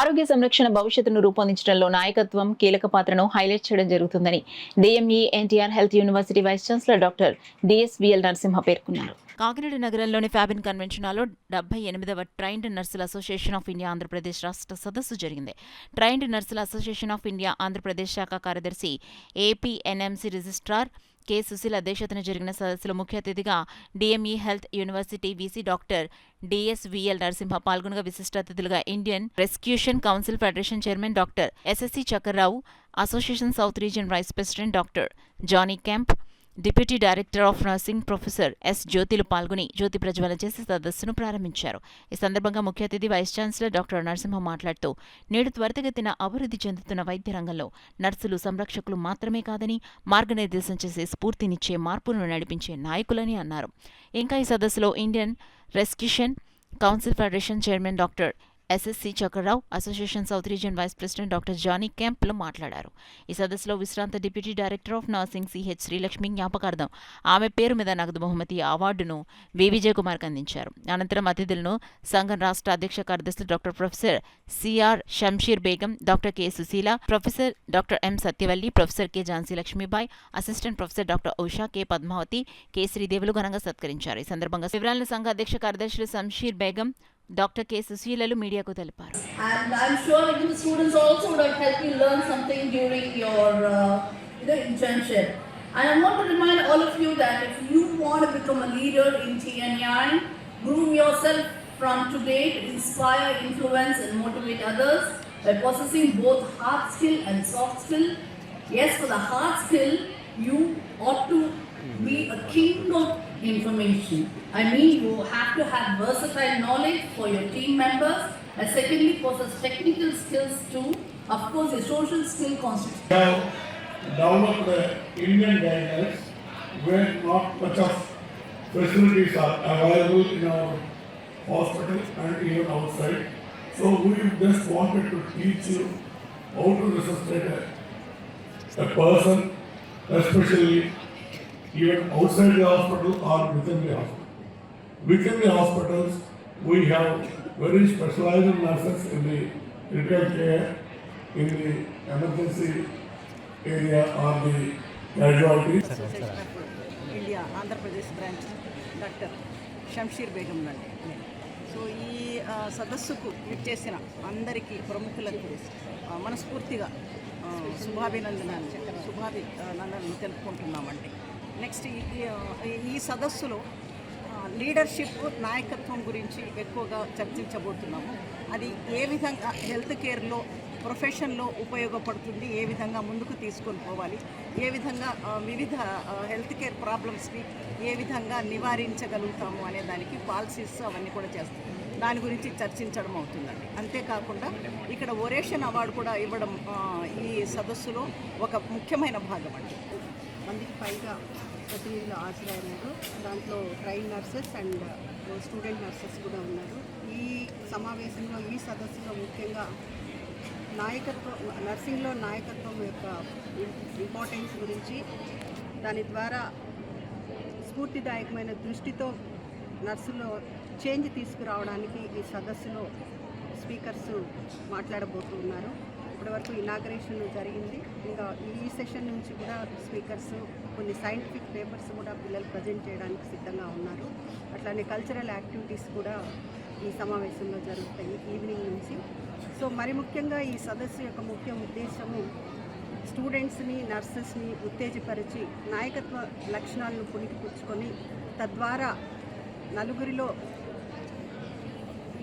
ఆరోగ్య సంరక్షణ భవిష్యత్తును రూపొందించడంలో నాయకత్వం కీలక పాత్రను హైలైట్ చేయడం జరుగుతుందని DME NTR health university vice chancellor doctor DSVL Narasimha పేర్కొన్నారు. కాకినాడ నగరంలోని ఫ్యాబిన్ కన్వెన్షన్ హాల్లో 78వ ట్రైన్డ్ నర్సుల అసోసియేషన్ ఆఫ్ ఇండియా ఆంధ్రప్రదేశ్ రాష్ట్ర సదస్సు జరిగింది. ట్రైన్డ్ నర్సుల అసోసియేషన్ ఆఫ్ ఇండియా ఆంధ్రప్రదేశ్ శాఖ కార్యదర్శి ఏపీఎన్ఎంసీ రిజిస్ట్రార్ కె సుశీల్ అధ్యక్షతన జరిగిన సదస్సులో ముఖ్య అతిథిగా DME health university VC doctor DSVL Narasimha పాల్గొనగా విశిష్ట అతిథులుగా Indian resuscitation council federation chairman doctor SSC Chakrarao, association south region vice president doctor Johnny Kemp, deputy director of nursing professor S జ్యోతిలు పాల్గొని జ్యోతి ప్రజ్వలన చేసి సదస్సును ప్రారంభించారు. ఈ సందర్భంగా ముఖ్య అతిథి వైస్ ఛాన్సలర్ డాక్టర్ నరసింహ మాట్లాడుతూ నేడు త్వరితగతిన అభివృద్ధి చెందుతున్న వైద్య రంగంలో నర్సులు సంరక్షకులు మాత్రమే కాదని మార్గనిర్దేశం చేసే స్ఫూర్తినిచ్చే మార్పులను నడిపించే నాయకులని అన్నారు. ఇంకా ఈ సదస్సులో Indian resuscitation council federation chairman doctor SSC Chakrarao, association south region vice president doctor Johnny కెంప్లు మాట్లాడారు. ఈ సదస్సులో విశ్రాంత deputy director of nursing CH Srilakshmi జ్ఞాపకార్థం ఆమె పేరు మీద నగదు బహుమతి అవార్డును వి విజయ్ కుమార్కి అందించారు. అనంతరం అతిథులను సంఘం రాష్ట్ర అధ్యక్ష కార్యదర్శి doctor professor CR Shamsheer Begum, doctor K Sushila, professor doctor M Satyavalli, professor K Jhansi Lakshmibai, assistant professor doctor Usha, K Padmavathi, K శ్రీదేవులు ఘనంగా సత్కరించారు. ఈ సందర్భంగా వివరాలను సంఘ అధ్యక్ష కార్యదర్శి షంషీర్ బేగం, డాక్టర్ కె సుశీలలు మీడియాకు తెలిపారు. And I'm sure even the students also would have helped you learn something during your internship. And I want to remind all of you that if you want to become a leader in TNI, groom yourself from today to inspire, influence and motivate others by possessing both hard skill and soft skill. Yes, for the hard skill, you ought to be a king of information. I mean, you have to have versatile knowledge for your team members, and secondly, possess technical skills too. Of course, your social skill constitutes. We have developed the Indian guidelines where not much of facilities are available in our hospital and even outside. So we just wanted to teach you how to resuscitate a person, especially even outside the hospital or within the hospital. Within the hospitals, we have very specialized nurses in the critical care, in the emergency area or the casualties. Association of India Andhra branch doctor Shamsher Begum నండి. So ఈ సదస్సుకు విచ్చేసిన అందరికీ ప్రముఖులకు మనస్ఫూర్తిగా శుభాభినందనలు తెలుపుకుంటున్నామండి. Next ఈ సదస్సులో లీడర్షిప్, నాయకత్వం గురించి ఎక్కువగా చర్చించబోతున్నాము. అది ఏ విధంగా హెల్త్ కేర్లో ప్రొఫెషన్లో ఉపయోగపడుతుంది, ఏ విధంగా ముందుకు తీసుకొని పోవాలి, ఏ విధంగా వివిధ హెల్త్ కేర్ ప్రాబ్లమ్స్ని ఏ విధంగా నివారించగలుగుతాము అనే దానికి పాలసీస్ అవన్నీ కూడా చేస్తాం. దాని గురించి చర్చించడం అవుతుందండి. అంతేకాకుండా ఇక్కడ ఒరేషన్ అవార్డు కూడా ఇవ్వడం ఈ సదస్సులో ఒక ముఖ్యమైన భాగం అండి. మందికి పైగా ప్రతినిధులు హాజరయ్యారు. దాంట్లో train nurses and student nurses కూడా ఉన్నారు. ఈ సమావేశంలో, ఈ సదస్సులో ముఖ్యంగా నర్సింగ్లో నాయకత్వం యొక్క ఇంపార్టెన్స్ గురించి, దాని ద్వారా స్ఫూర్తిదాయకమైన దృష్టితో నర్సులో చేంజ్ తీసుకురావడానికి ఈ సదస్సులో స్పీకర్స్ మాట్లాడబోతున్నారు. ఇప్పటివరకు ఇనాగరేషన్ జరిగింది. ఇంకా ఈ సెషన్ నుంచి కూడా స్పీకర్స్ కొన్ని సైంటిఫిక్ పేపర్స్ కూడా పిల్లలు ప్రజెంట్ చేయడానికి సిద్ధంగా ఉన్నారు. అట్లానే కల్చరల్ యాక్టివిటీస్ కూడా ఈ సమావేశంలో జరుగుతాయి ఈవినింగ్ నుంచి. సో మరి ముఖ్యంగా ఈ సదస్సు యొక్క ముఖ్య ఉద్దేశము స్టూడెంట్స్ని, నర్సెస్ని ఉత్తేజపరిచి నాయకత్వ లక్షణాలను పుణికిపుచ్చుకొని తద్వారా నలుగురిలో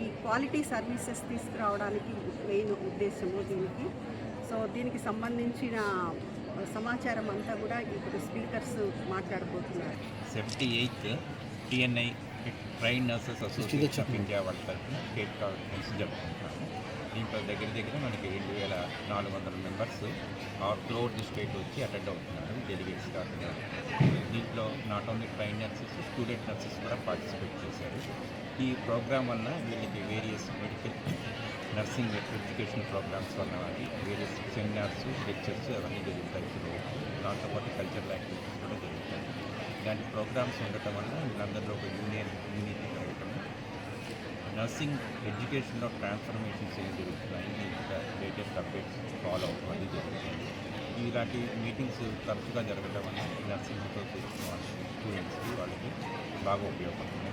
ఈ క్వాలిటీ సర్వీసెస్ తీసుకురావడానికి మెయిన్ ఉద్దేశము దీనికి. సో దీనికి సంబంధించిన సమాచారం అంతా కూడా ఇప్పుడు స్పీకర్స్ మాట్లాడబోతున్నారు. 78th TNI train nurses association of India వాళ్ళ తరఫున స్టేట్ కాన్ఫరెన్స్ జరుపుకుంటున్నాము. దీంట్లో దగ్గర మనకి 2400 మెంబర్స్ త్రూఅవుట్ ది స్టేట్ వచ్చి అటెండ్ అవుతున్నారు, డెలిగేట్స్ కాకుండా. దీంట్లో not only train nurses, student nurses కూడా పార్టిసిపేట్ చేశారు. ఈ ప్రోగ్రామ్ వల్ల వీళ్ళకి various medical nursing education programmes వల్ల వేరియస్ సెమినార్స్, లెక్చర్స్ అవన్నీ జరుగుతాయి. దాంతోపాటు కల్చరల్ యాక్టివిటీస్ కూడా జరుగుతాయి. ఇలాంటి ప్రోగ్రామ్స్ ఉండటం వల్ల వీళ్ళందరిలో ఒక యూనిటీ కలగటం, నర్సింగ్ ఎడ్యుకేషన్లో ట్రాన్స్ఫర్మేషన్స్ ఏం జరుగుతున్నాయి, అప్డేట్స్ ఫాలో అవ్వడం అది జరుగుతుంది. ఇలాంటి మీటింగ్స్ తరచుగా జరగడం వల్ల నర్సింగ్ అసోసియేషన్ వాళ్ళకి స్టూడెంట్స్కి వాళ్ళకి బాగా ఉపయోగపడుతుంది.